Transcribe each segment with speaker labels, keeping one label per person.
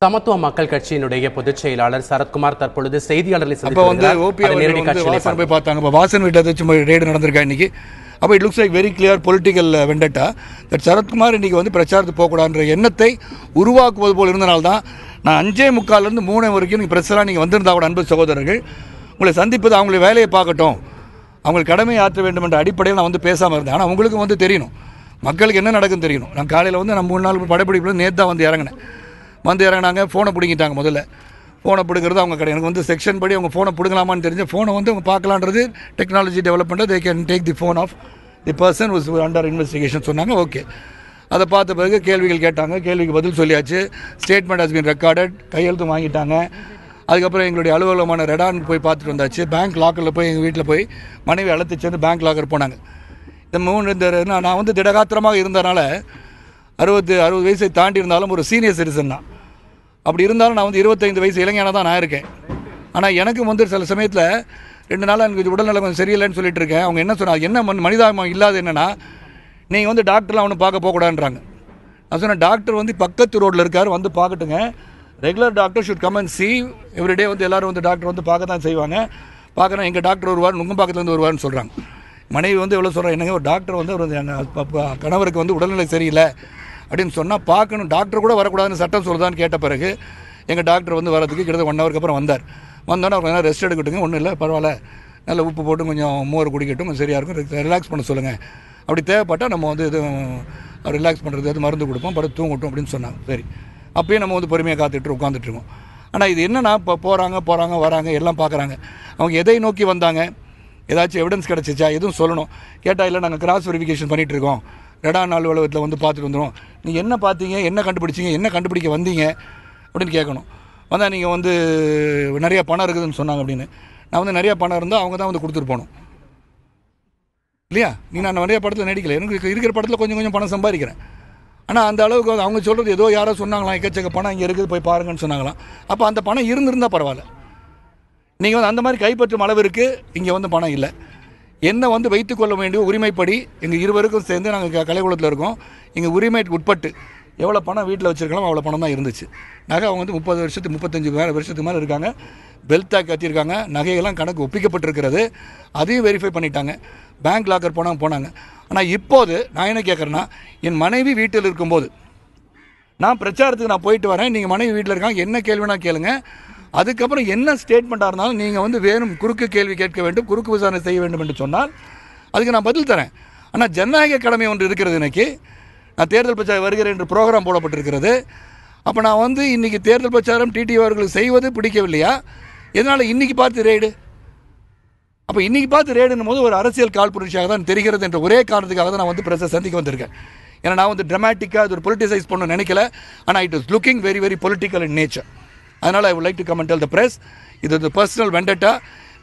Speaker 1: சமத்துவ மக்கள் கட்சியினுடைய பொதுச் செயலாளர் சரத்குமார் தற்பொழுது செய்தியாளர்களை
Speaker 2: போய் பார்த்தாங்க. வாசன் வீட்டை ரேடு நடந்திருக்கா இன்னைக்கு. அப்போ it looks like very clear political Vendetta that Sarathkumar இன்னைக்கு வந்து பிரச்சாரத்துக்கு போகக்கூடாதுன்ற எண்ணத்தை உருவாக்குவது போல் இருந்தனால்தான் நான் 5:45 3 வரைக்கும் நீங்கள் பிரச்சனை நீங்கள் வந்திருந்தா கூட அன்பு சகோதரர்கள் உங்களை சந்திப்பது அவங்களுடைய வேலையை பார்க்கட்டும், அவங்களுக்கு கடமையை ஆற்ற வேண்டும் என்ற அடிப்படையில் நான் வந்து பேசாமல் இருந்தேன். ஆனால் உங்களுக்கு வந்து தெரியணும், மக்களுக்கு என்ன நடக்குன்னு தெரியணும். நான் காலையில் வந்து நான் 3 நாள் படப்பிடிப்பில் நேற்று தான் வந்து இறங்கினாங்க. ஃபோனை பிடிங்கிட்டாங்க. முதல்ல ஃபோனை பிடுங்கிறது அவங்க கடை. எனக்கு வந்து செக்ஷன் படி அவங்க ஃபோனை பிடுங்கலாமான்னு தெரிஞ்ச ஃபோனை வந்து அவங்க பார்க்கலான்றது technology development. They can take the phone of the person was under investigation சொன்னாங்க. ஓகே, அதை பார்த்த பிறகு கேள்விகள் கேட்டாங்க. கேள்விக்கு பதில் சொல்லியாச்சு. Statement has been recorded. கையெழுத்து வாங்கிட்டாங்க. அதுக்கப்புறம் எங்களுடைய அலுவலகமான ரெடான் போய் பார்த்துட்டு வந்தாச்சு. பேங்க் லாக்கரில் போய் எங்கள் வீட்டில் போய் மனைவி அழைத்து சேர்ந்து பேங்க் லாக்கர் போனாங்க. நான் வந்து திடகாத்திரமாக இருந்தனால 60 வயசை தாண்டி இருந்தாலும் ஒரு சீனியர் சிட்டிசன் தான். அப்படி இருந்தாலும் நான் வந்து 25 வயசு இளைஞனாக தான் நான் இருக்கேன். ஆனால் எனக்கும் வந்து சில சமயத்தில் 2 நாளாக எனக்கு உடல்நலம் கொஞ்சம் சரியில்லைன்னு சொல்லிட்டு இருக்கேன். அவங்க என்ன சொன்னாங்க, என்ன மனிதாபிமானம் இல்லாத என்னென்னா, நீங்கள் வந்து டாக்டர்லாம் ஒன்றும் பார்க்க போகக்கூடாதுன்றாங்க. நான் சொன்னேன், டாக்டர் வந்து பக்கத்து ரோட்டில் இருக்கார், வந்து பார்க்கட்டுங்க. Regular doctor should come and see everyday. வந்து எல்லோரும் வந்து டாக்டர் வந்து பார்க்க தான் செய்வாங்க. பார்க்கணும், எங்கள் டாக்டர் வருவார், உங்கள் பக்கத்துலேருந்து வருவார்னு சொல்கிறாங்க. மனைவி வந்து எவ்வளோ சொல்கிறேன், என்னங்க ஒரு டாக்டர் வந்து ஒரு எங்கள் கணவருக்கு வந்து உடல்நிலை சரியில்லை அப்படின்னு சொன்னால் பார்க்கணும், டாக்டர் கூட வரக்கூடாதுன்னு சட்டம் சொல்லுதான்னு கேட்ட பிறகு எங்கள் டாக்டர் வந்து வரதுக்கு கிட்டத்தட்ட 1 ஹவருக்கு அப்புறம் வந்தோன்னே அவங்க என்ன ரெஸ்ட் எடுக்கட்டுங்க, ஒன்றும் இல்லை பரவாயில்ல, நல்ல உப்பு போட்டு கொஞ்சம் மோர் குடிக்கட்டும், கொஞ்சம் சரியாக இருக்கும், ரிலாக்ஸ் பண்ண சொல்லுங்கள், அப்படி தேவைப்பட்டால் நம்ம வந்து இது ரிலாக்ஸ் பண்ணுறது அது மருந்து கொடுப்போம், படுத்து தூங்கட்டும் அப்படின்னு சொன்னாங்க. சரி, அப்பயும் நம்ம வந்து பொறுமையாக காத்துட்டு உட்காந்துட்ருக்கோம். ஆனால் இது என்னென்னா, இப்போ போகிறாங்க வராங்க, எல்லாம் பார்க்குறாங்க. அவங்க எதை நோக்கி வந்தாங்க, ஏதாச்சும் எவிடன்ஸ் கிடச்சிச்சா, எதுவும் சொல்லணும். கேட்டால் இல்லை நாங்கள் கிராஸ் வெரிஃபிகேஷன் பண்ணிகிட்ருக்கோம், ரெடான் அலுவலகத்தில் வந்து பார்த்துட்டு வந்துடும், நீங்கள் என்ன பார்த்தீங்க, என்ன கண்டுபிடிச்சிங்க, என்ன கண்டுபிடிக்க வந்தீங்க அப்படின்னு கேட்கணும். வந்தால் நீங்கள் வந்து நிறையா பணம் இருக்குதுன்னு சொன்னாங்க அப்படின்னு. நான் வந்து நிறையா பணம் இருந்தால் அவங்க தான் வந்து கொடுத்துட்டு போகணும் இல்லையா. நான் நிறைய படத்தில் நடிக்கலை, எனக்கு இருக்கிற படத்தில் கொஞ்சம் பணம் சம்பாதிக்கிறேன். ஆனால் அந்த அளவுக்கு அவங்க சொல்கிறது ஏதோ யாரோ சொன்னாங்களாம், எக்கச்சக்க பணம் இங்கே இருக்குது போய் பாருங்கன்னு சொன்னாங்களாம். அப்போ அந்த பணம் இருந்திருந்தால் பரவாயில்ல. நீங்கள் வந்து அந்த மாதிரி கைப்பற்றும் அளவிற்கு இங்கே வந்து பணம் இல்லை. என்ன வந்து வைத்துக்கொள்ள வேண்டிய உரிமைப்படி எங்கள் இருவருக்கும் சேர்ந்து நாங்கள் கலைக்குளத்தில் இருக்கோம். எங்கள் உரிமை உட்பட்டு எவ்வளோ பணம் வீட்டில் வச்சுருக்கலாம் அவ்வளோ பணம் தான் இருந்துச்சு. நகை அவங்க வந்து 30 வருஷத்துக்கு 35 வருஷத்துக்கு மேலே இருக்காங்க. பெல்ட்டாக கட்டியிருக்காங்க. நகையெல்லாம் கணக்கு ஒப்பிக்கப்பட்டிருக்கிறது. அதையும் வெரிஃபை பண்ணிட்டாங்க. பேங்க் லாக்கர் போனாங்க. ஆனால் இப்போது நான் என்ன கேட்குறேன்னா, என் மனைவி வீட்டில் இருக்கும்போது நான் பிரச்சாரத்துக்கு நான் போயிட்டு வரேன், நீங்கள் மனைவி வீட்டில் இருக்காங்க, என்ன கேள்வினா கேளுங்க, அதுக்கப்புறம் என்ன ஸ்டேட்மெண்ட்டாக இருந்தாலும் நீங்கள் வந்து வேணும் குறுக்கு கேள்வி கேட்க வேண்டும், குறுக்கு விசாரணை செய்ய வேண்டும் என்று சொன்னால் அதுக்கு நான் பதில் தரேன். ஆனால் ஜனநாயக கடமை ஒன்று இருக்கிறது. இன்றைக்கி நான் தேர்தல் பிரச்சாரம் வருகிறேன் என்று ப்ரோக்ராம் போடப்பட்டிருக்கிறது. அப்போ நான் வந்து இன்றைக்கி தேர்தல் பிரச்சாரம் டிடிவி அவர்களுக்கு செய்வது பிடிக்கவில்லையா, எதனால் இன்றைக்கி பார்த்து ரேடு? அப்போ இன்றைக்கி பார்த்து ரேடுன்னும் போது ஒரு அரசியல் காழ்ப்புணர்ச்சியாக தான் தெரிகிறது என்ற ஒரே காரணத்துக்காக தான் நான் வந்து பிரச்சனை சந்திக்க வந்திருக்கேன். ஏன்னா நான் வந்து ட்ராமாட்டிக்காக அது ஒரு பொலிட்டிசைஸ் பண்ண நினைக்கல. ஆனால் it is looking very very political in nature. அதனால் I would like to come and tell the press, இது ஒரு பர்சனல் வெண்டட்டா.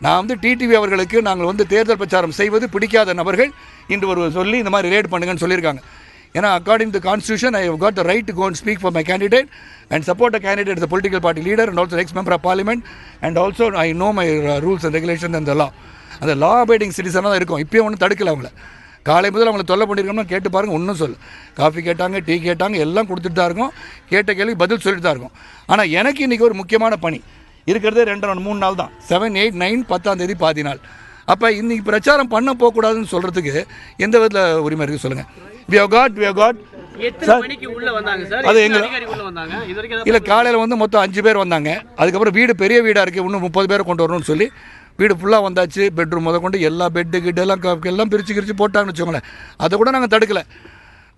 Speaker 2: நான் வந்து டிடிவி அவர்களுக்கு நாங்கள் வந்து தேர்தல் பிரச்சாரம் செய்வது பிடிக்காத நபர்கள் இன்று ஒரு சொல்லி இந்த மாதிரி ரேட் பண்ணுங்கன்னு சொல்லியிருக்காங்க. ஏன்னா according to constitution I have got the right to go and speak for my candidate and support a candidate the political party leader and also ex member of parliament and also I know my rules and regulation and the law. அந்த law abiding சிட்டிசனாக தான் இருக்கும். இப்போயும் ஒன்றும் தடுக்கல. அவங்கள காலை முதல் அவங்களை தொல்லை பண்ணியிருக்கோம்னா கேட்டு பாருங்கள், ஒன்றும் சொல்லு. காஃபி கேட்டாங்க, டீ கேட்டாங்க, எல்லாம் கொடுத்துட்டு தான் இருக்கும். கேட்ட கேள்வி பதில் சொல்லிட்டு தான் இருக்கும். ஆனால் எனக்கு இன்றைக்கி ஒரு முக்கியமான பணி இருக்கிறதே 2-3 நாள் தான், 7, 8, 9, 10ஆம் தேதி பாதி நாள். அப்போ இன்றைக்கி பிரச்சாரம் பண்ண போகக்கூடாதுன்னு சொல்கிறதுக்கு எந்த விதத்தில் உரிமை இருக்குது சொல்லுங்கள்? we have got அது எங்கள் இல்லை, காலையில் வந்து மொத்தம் 5 பேர் வந்தாங்க. அதுக்கப்புறம் வீடு பெரிய வீடாக இருக்குது, இன்னும் 30 பேரை கொண்டு வரணும்னு சொல்லி வீடு ஃபுல்லாக வந்தாச்சு. பெட்ரூம் முத கொண்டு எல்லா பெட்டு கிட்ட எல்லாம் பிரித்து போட்டாங்கன்னு வச்சுக்கோங்களேன். அதை கூட நாங்கள் தடுக்கலை.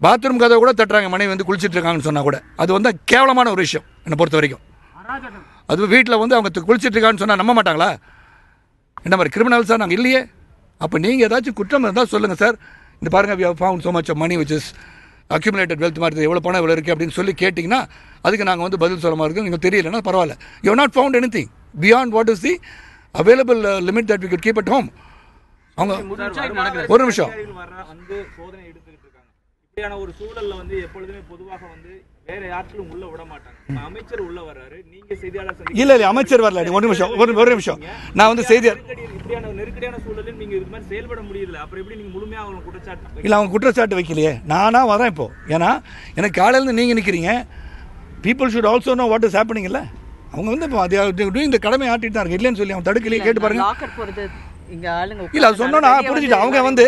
Speaker 2: பாத்ரூம் கதை கூட தட்டுறாங்க, மனைவி வந்து குளிச்சுட்டு இருக்காங்கன்னு சொன்னால் கூட அது வந்து கேவலமான ஒரு விஷயம் என்னை பொறுத்த வரைக்கும். அது வீட்டில் வந்து அவங்க குளிச்சுட்டு இருக்கான்னு சொன்னால் நம்ப மாட்டாங்களா? என்ன மாதிரி கிரிமினல்ஸாக நாங்கள் இல்லையே. அப்போ நீங்கள் ஏதாச்சும் குற்றம் இருந்தால் சொல்லுங்கள் சார். இந்த பாருங்கள், we have found so much of money which is accumulated wealth மாதிரி எவ்வளோ பணம் எவ்வளோ இருக்குது அப்படின்னு சொல்லி கேட்டிங்கன்னா அதுக்கு நாங்கள் வந்து பதில் சொல்ல மாதிரி இருக்கும். நீங்கள் தெரியலன்னா பரவாயில்ல. you have not found anything beyond what is the available limit that we could keep at home. அவங்க ஒரு நிமிஷம்
Speaker 3: ஒரு சூழல்ல வந்து எப்பொழுதுமே பொதுவாக வந்து வேற யாருக்கும் உள்ள விட மாட்டாங்க. அமைச்சர் உள்ள வர்றாரு, நீங்க செய்தியாளர்
Speaker 2: இல்ல அமைச்சர் வரல. ஒரு நிமிஷம் நான் வந்து செய்தியாளர்
Speaker 3: இப்படியான நெருக்கடியான சூழலில் நீங்க இது மாதிரி செயல்பட முடியல. அப்புறம் எப்படி நீங்க முழுமையா அவங்க குற்றச்சாட்டு
Speaker 2: இல்ல அவங்க குற்றச்சாட்டு வைக்கலையே, நானா வரேன் இப்போ. ஏன்னா எனக்கு காலையில நீங்க நிக்கிறீங்க, people should also know what is happening இல்லை. அவங்க வந்து இந்த கடமை ஆட்டிட்டு தான் இருக்கு, இல்லைன்னு சொல்லி அவன் தடுக்கலையே, கேட்டு பாருங்க. இல்லை அது சொன்னோன்னா புரிஞ்சுட்டு அவங்க வந்து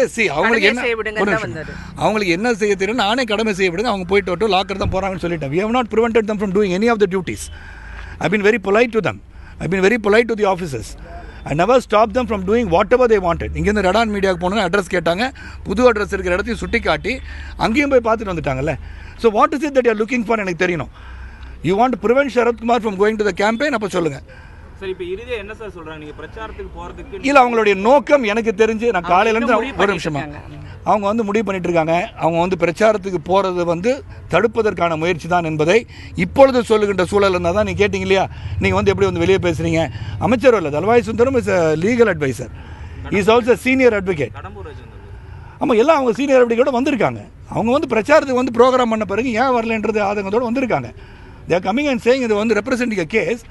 Speaker 2: அவங்களுக்கு என்ன செய்ய தெரியும், நானே கடமை செய்ய விடுங்க, அவங்க போயிட்டு வரட்டும், லாக்கர் தான் போகிறாங்கன்னு சொல்லிட்டேன். We have not prevented them from doing any of the duties. I've been very polite to them. I've been very polite to the officers. I never stopped them from doing whatever they wanted. இங்கேருந்து ரெடான் மீடியாவுக்கு போனோன்னு address கேட்டாங்க, புது address இருக்கிற இடத்தையும் சுட்டி காட்டி அங்கேயும் போய் பார்த்துட்டு வந்துட்டாங்கல்ல. So what is it that you are looking for எனக்கு தெரியணும். You want to prevent Sarathkumar from going to the campaign, அப்போ சொல்லுங்கள்.
Speaker 3: சார் இப்போ இறுதியா என்ன சார் சொல்றாங்க, நீங்க பிரச்சாரத்துக்கு போறதுக்கு
Speaker 2: இல்லை அவங்களுடைய நோக்கம் எனக்கு தெரிஞ்சு, நான் காலையிலேருந்து ஒரு நிமிஷமா அவங்க வந்து முடிவு பண்ணிட்டு இருக்காங்க. அவங்க வந்து பிரச்சாரத்துக்கு போகிறது வந்து தடுப்பதற்கான முயற்சி தான் என்பதை இப்பொழுது சொல்லுகின்ற சூழல் இருந்தால் தான். நீங்கள் கேட்டிங்க இல்லையா, நீங்கள் வந்து எப்படி வந்து வெளியே பேசுகிறீங்க. அமைச்சர் இல்லை, Thalavai Sundaram is legal advisor, is also senior advocate. ஆமாம், எல்லாம் அவங்க சீனியர் அட்வொகேட்டோட வந்திருக்காங்க. அவங்க வந்து பிரச்சாரத்துக்கு வந்து ப்ரோக்ராம் பண்ண பிறகு ஏன் வரலன்றது ஆதங்கத்தோடு வந்திருக்காங்க. They are coming and saying இது வந்து ரெப்ரசென்டிங் அ கேஸ்.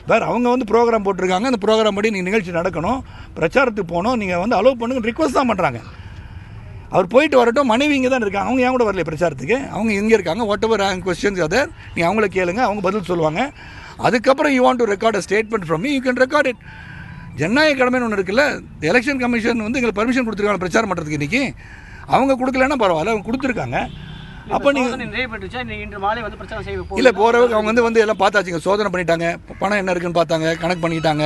Speaker 2: வேறு அவங்க வந்து ப்ரோக்ராம் போட்டிருக்காங்க, அந்த ப்ரோக்ராம் படி நீங்கள் நிகழ்ச்சி நடக்கணும், பிரச்சாரத்துக்கு போகணும், நீங்கள் வந்து அலோவ் பண்ணுங்க ரிக்வஸ்ட் தான் பண்ணுறாங்க. அவர் போயிட்டு வரட்டும், மனைவி இங்கே தான் இருக்காங்க, அவங்க ஏன் கூட வரல பிரச்சாரத்துக்கு, அவங்க இங்கே இருக்காங்க. வாட் எவர் கொஸ்டின்ஸ் அதர் நீ அவங்கள கேளுங்க, அவங்க பதில் சொல்லுவாங்க. அதுக்கப்புறம் you want to record a statement from me, you can record it. ஜனநாயக கடமைன்னு ஒன்று இருக்குல்ல, எலெக்ஷன் கமிஷன் வந்து எங்களுக்கு பர்மிஷன் கொடுத்துருக்காங்க பிரச்சாரம் பண்ணுறதுக்கு. இன்றைக்கி அவங்க கொடுக்கலன்னா பரவாயில்ல, அவங்க கொடுத்துருக்காங்க. அப்போ நீங்கள் இல்லை போகிறவங்க அவங்க வந்து எல்லாம் பார்த்தாச்சுங்க, சோதனை பண்ணிட்டாங்க, பணம் என்ன இருக்குன்னு பார்த்தாங்க, கணக்கு பண்ணிட்டாங்க,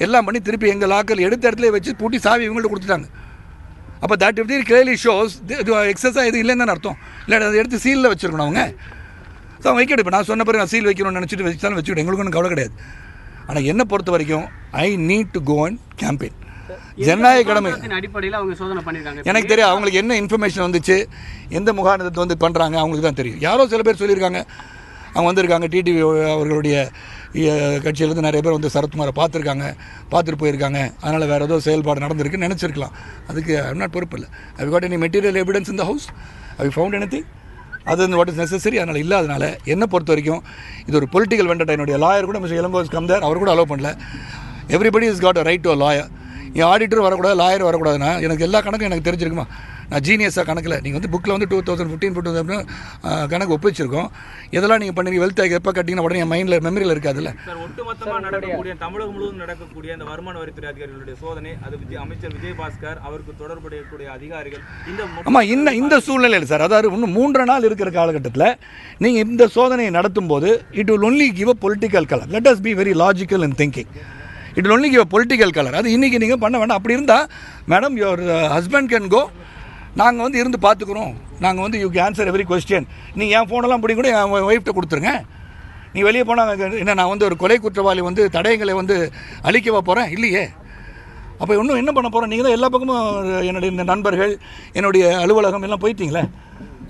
Speaker 2: எல்லாம் பண்ணி திருப்பி எங்கள் லாக்கர் எடுத்த இடத்துல வச்சு பூட்டி சாவி இவங்கள்ட்ட கொடுத்துட்டாங்க. அப்போ that if the clearly shows இது எக்ஸஸாக இது இல்லைன்னு அர்த்தம். இல்லை அதை எடுத்து சீலில் வச்சுருக்கணும் அவங்க. ஸோ அவங்க வைக்கணும். இப்போ நான் சொன்ன பிறகு நான் சீல் வைக்கணும்னு நினச்சிட்டு வச்சுட்டாலும் வச்சுக்கிட்டு எங்களுக்கு ஒன்றும் கவலை கிடையாது. ஆனால் என்னை பொறுத்த வரைக்கும் I need to go and campaign. ஜனநாயக கடமை
Speaker 4: அடிப்படையில் அவங்க சோதனை பண்ணியிருக்காங்க.
Speaker 2: எனக்கு தெரியும் அவங்களுக்கு என்ன இன்ஃபர்மேஷன் வந்துச்சு, எந்த முகாணத்தை வந்து பண்ணுறாங்க அவங்களுக்கு தான் தெரியும். யாரோ சில பேர் சொல்லியிருக்காங்க, அவங்க வந்திருக்காங்க, டிடிவி அவர்களுடைய கட்சியிலேருந்து நிறைய பேர் வந்து சரத்குமாரை பார்த்துட்டு போயிருக்காங்க, அதனால் வேறு ஏதோ செயல்பாடு நடந்திருக்குன்னு நினச்சிருக்கலாம். அதுக்கு ஐம் நாட் பொறுப்பு இல்லை. I got any material evidence in the house, I found any thing அது வாட் இஸ் நெசசரி. அதனால் இல்லாதனால என்னை பொறுத்த வரைக்கும் இது ஒரு பொலிட்டிக்கல் வெண்டட்டா. என்னுடைய லாயர் கூட மிஸ்டர் இளங்கோஸ் கம்தர் அவர் கூட அலோவ் பண்ணல. Everybody is got a right to a lawyer. N auditor வரக்கூடாது, லாயர் வரக்கூடாதுன்னா எனக்கு எல்லா கணக்கும் எனக்கு தெரிஞ்சிருக்குமா? நான் ஜீனியஸாக கணக்கில் நீங்கள் வந்து புக்கில் வந்து 2015 கணக்கு ஒப்பிச்சிருக்கோம். இதெல்லாம் நீங்கள் பண்ணி வெல்த் டேக்ஸ் எப்போ கட்டிங்கன்னா உடனே என் மைண்டில் மெமரியில் இருக்காதுல்ல.
Speaker 3: சார் ஒட்டுமொத்தமாக நடக்கக்கூடிய தமிழகம் முழுவதும் நடக்கக்கூடிய அந்த வருமான வரித்துறை அதிகாரிகளுடைய சோதனை, அது அமைச்சர் விஜயபாஸ்கர் அவருக்கு தொடர்புடைய அதிகாரிகள்
Speaker 2: ஆமாம் இந்த சூழ்நிலையில் சார், அதாவது இன்னும் 3 நாள் இருக்கிற காலகட்டத்தில் நீங்கள் இந்த சோதனையை நடத்தும் போது it will only give a political colour. Let us be very logical in thinking. It will only give a political colour. அது இன்றைக்கி நீங்கள் பண்ண வேண்டாம். அப்படி இருந்தால் madam your husband can go, நாங்கள் வந்து இருந்து பார்த்துக்குறோம், நாங்கள் வந்து you can answer every question. நீங்கள் என் ஃபோனெல்லாம் பிடிக்கும் கூட என் ஒய்ஃப்ட்ட கொடுத்துருங்க. நீ வெளியே போனால் என்ன நான் வந்து ஒரு கொலை குற்றவாளி வந்து தடயங்களை வந்து அழிக்கவா போகிறேன்? இல்லையே. அப்போ இன்னும் என்ன பண்ண போகிறோம்? நீங்கள் தான் எல்லா பக்கமும் என்னுடைய இந்த நண்பர்கள், என்னுடைய அலுவலகம் எல்லாம் போயிட்டீங்களே.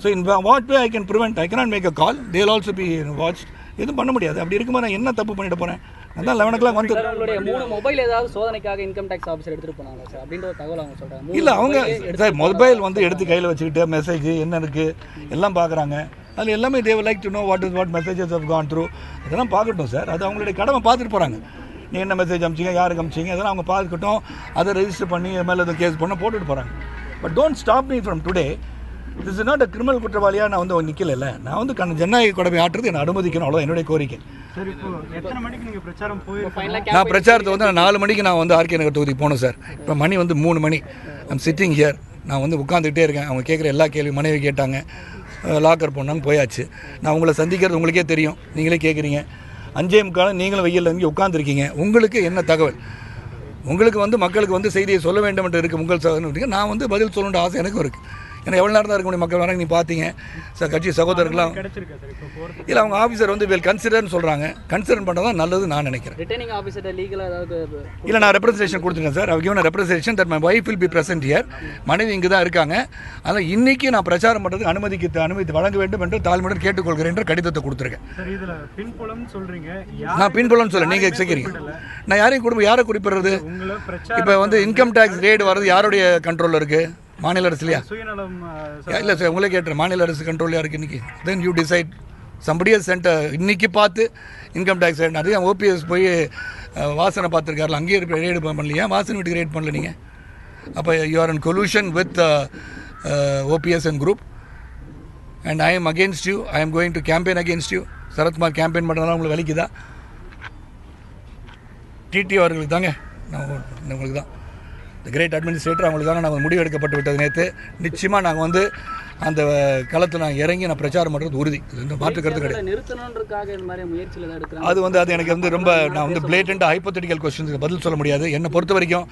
Speaker 2: So in what way I can prevent, I cannot make a call, they will also be watch. எதுவும் பண்ண முடியாது. அப்படி இருக்கும்போது நான் என்ன தப்பு பண்ணிட்டு போகிறேன்? அதான் 11 o'clock வந்து
Speaker 4: உங்களுடைய 3 மொபைல் ஏதாவது சோதனைக்காக இன்கம் டேக்ஸ் ஆஃபீஸர் எடுத்துகிட்டு போனாங்க சார் அப்படின்ற ஒரு தகவல் அவங்க சொல்கிறாங்க.
Speaker 2: இல்லை அவங்க சார் மொபைல் வந்து எடுத்து கையில் வச்சுக்கிட்டு மெசேஜ் என்ன இருக்குது எல்லாம் பார்க்குறாங்க. அதில் எல்லாமே they like to know what messages have gone through. அதெல்லாம் பார்க்கட்டும் சார், அது அவங்களுடைய கடமை பார்த்துட்டு போகிறாங்க. நீ என்ன மெசேஜ் அமிச்சிங்க, யாருக்கு அமிச்சிங்க, அதெல்லாம் அவங்க பார்த்துக்கிட்டோம். அதை ரெஜிஸ்டர் பண்ணி மேலே எதுவும் கேஸ் பண்ண போட்டுட்டு போகிறாங்க. But don't stop me from today. This is not a criminal குற்றவாளியாக நான் வந்து நிற்கல. நான் வந்து ஜனநாயக கடமை ஆற்றுறது என்னை அனுமதிக்கணும், அவ்வளோ என்னுடைய கோரிக்கை. நான் பிரச்சாரத்தை வந்து 4 மணிக்கு நான் வந்து ஆர்கே நகர் தொகுதிக்கு போனேன் சார். இப்போ மணி வந்து 3 மணி. I'm sitting here. நான் வந்து உட்காந்துக்கிட்டே இருக்கேன். அவங்க கேட்குற எல்லா கேள்வி மனைவி கேட்டாங்க, லாக்கர் போனாங்க, போயாச்சு. நான் உங்களை சந்திக்கிறது உங்களுக்கே தெரியும், நீங்களே கேட்குறீங்க. 5:45 நீங்களும் வெயிலில் இங்கே உட்காந்துருக்கீங்க. உங்களுக்கு என்ன தகவல்? உங்களுக்கு வந்து மக்களுக்கு வந்து செய்தியை சொல்ல வேண்டும் என்று இருக்குது உங்கள் சகோதரன். நான் வந்து பதில் சொல்லணுன்ற ஆசை எனக்கும் இருக்குது. ஏன்னா எவ்வளோ நேரம் தான் இருக்க முடியும், மக்கள் வராங்க, நீ பார்த்தீங்க சார் கட்சி சகோதரர்களாம். இல்லை அவங்க ஆஃபீஸர் வந்து வெல் கன்சிடர்னு சொல்கிறாங்க. கன்சிடர் பண்ணுறது தான் நல்லது நான் நினைக்கிறேன்.
Speaker 4: ரிட்டர்னிங் ஆஃபீஸர் லீகலாக ஏதாவது
Speaker 2: இல்லை நான் ரெப்ரஸன்டேஷன் கொடுத்துட்டேன் சார். அவ given representation that my wife will be present here. மனைவி இங்கே தான் இருக்காங்க. அதனால் இன்றைக்கி நான் பிரச்சாரம் பண்ணுறதுக்கு அனுமதி வழங்க வேண்டும் என்று தாழ்மையுடன் கேட்டுக்கொள்கிறேன் என்ற கடிதத்தை கொடுத்துருக்கேன். நான் பின்புலம்னு சொல்ல நீங்கள் எக்ஸிக்கிறீங்க. நான் யாரையும் யாரை குறிப்பிடுறது? இப்போ வந்து இன்கம் டேக்ஸ் ரேடு வர்றது யாருடைய கண்ட்ரோலில் இருக்குது? மாநில அரசு இல்லையா? இல்லை சார் உங்களே கேட்டுறேன், மாநில அரசு கண்ட்ரோல் இருக்குது இன்றைக்கி. Then you decide. சம்படியை சென்டர் இன்றைக்கி பார்த்து இன்கம் டேக்ஸ் ரேட் நிறைய ஓபிஎஸ் போய் வாசனை பார்த்துருக்காருல, அங்கேயே ரேடு பண்ணலையா? வாசனை வீட்டுக்கு ரேட் பண்ணல நீங்கள். அப்போ you are in collusion with OPS and group and I am against you. I am going to campaign against you. Sarathkumar campaign பண்ணுறதுனால உங்களுக்கு வலிக்குதா? டிடி அவர்களுக்கு தாங்க, நான் உங்களுக்கு தான் இந்த கிரேட் அட்மினிஸ்ட்ரேட்டர், அவங்களுக்கு தானே நாங்கள் முடிவு எடுக்கப்பட்டு விட்டது நேற்று. நிச்சயமாக நாங்கள் வந்து அந்த களத்தில் நான் இறங்கி நான் பிரச்சாரம் பண்ணுறது உறுதி. இந்த மாற்றுக்கிறது கிடையாது. அது வந்து அது எனக்கு வந்து ரொம்ப நான் வந்து பிளேட்டன்ட் ஹைப்போதெட்டிக்கல் கொஸ்டின்ஸுக்கு பதில் சொல்ல முடியாது. என்னை பொறுத்த வரைக்கும்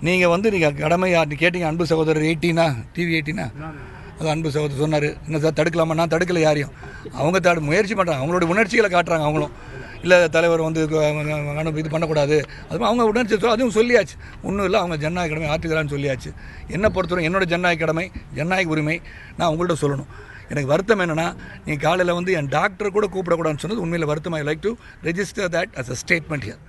Speaker 2: நீங்கள் கடமையாக கேட்டீங்க. அன்பு சகோதரர் 18 டிவி 18 அது அன்பு சகோதரர் சொன்னார், என்ன சார் தடுக்கலாமா? நான் தடுக்கலை யாரையும். அவங்க முயற்சி பண்ணுறாங்க, அவங்களோட உணர்ச்சிகளை காட்டுறாங்க. அவங்களும் இல்லை தலைவர் வந்து இது பண்ணக்கூடாது, அது அவங்க உணர்ச்சி அதுவும் சொல்லியாச்சு. ஒன்றும் இல்லை, அவங்க ஜனநாயக கடமை ஆற்றுக்கிறான்னு சொல்லியாச்சு. என்னை பொறுத்தவரை என்னோட ஜனநாயக கடமை, ஜனநாயக உரிமை நான் உங்கள்கிட்ட சொல்லணும். எனக்கு வருத்தம் என்னென்னா, நீங்கள் காலையில் வந்து என் டாக்டர் கூட கூப்பிடக்கூடாதுன்னு சொன்னது உண்மையில் வருத்தம். I like to register that as a statement here.